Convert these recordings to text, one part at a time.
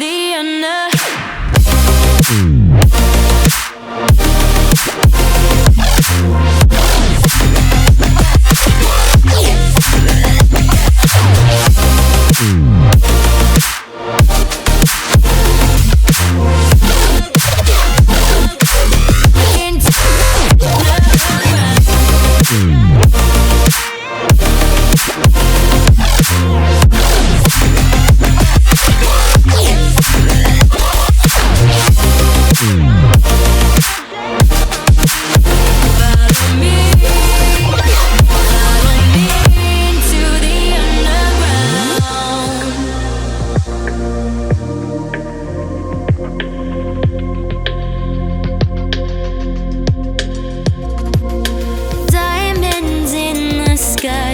the under.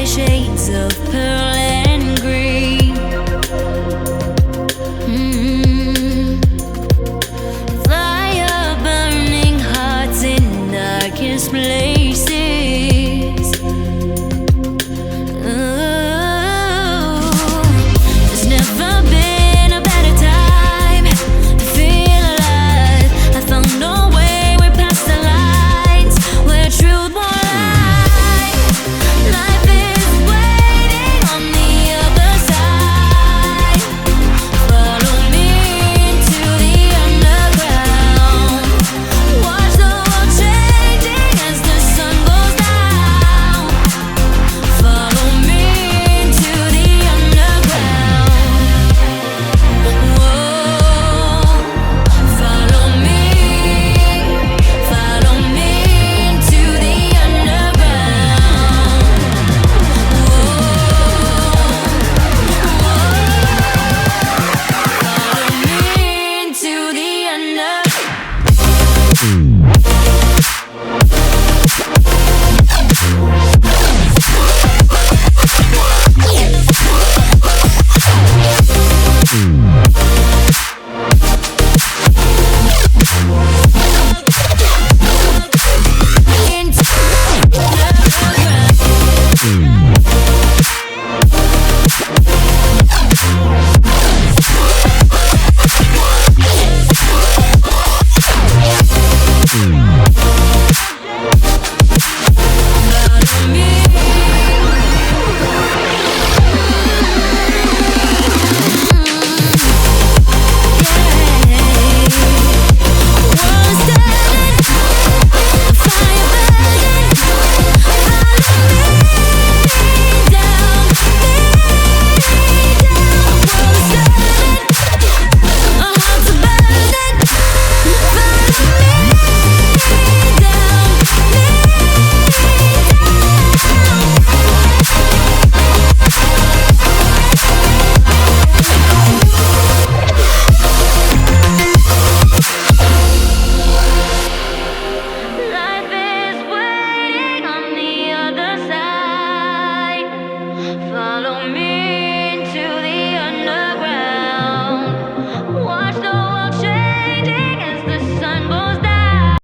Shades of pearl and green. Fire burning hearts in darkest places. There's never been a better time to feel alive. I found a way, we're past the lines where truth won't lie. Life is waiting on the other side. Follow me into the underground. Watch the world changing as the sun goes down. Follow me into the underground. Whoa, follow me into the underground. Follow me into the under.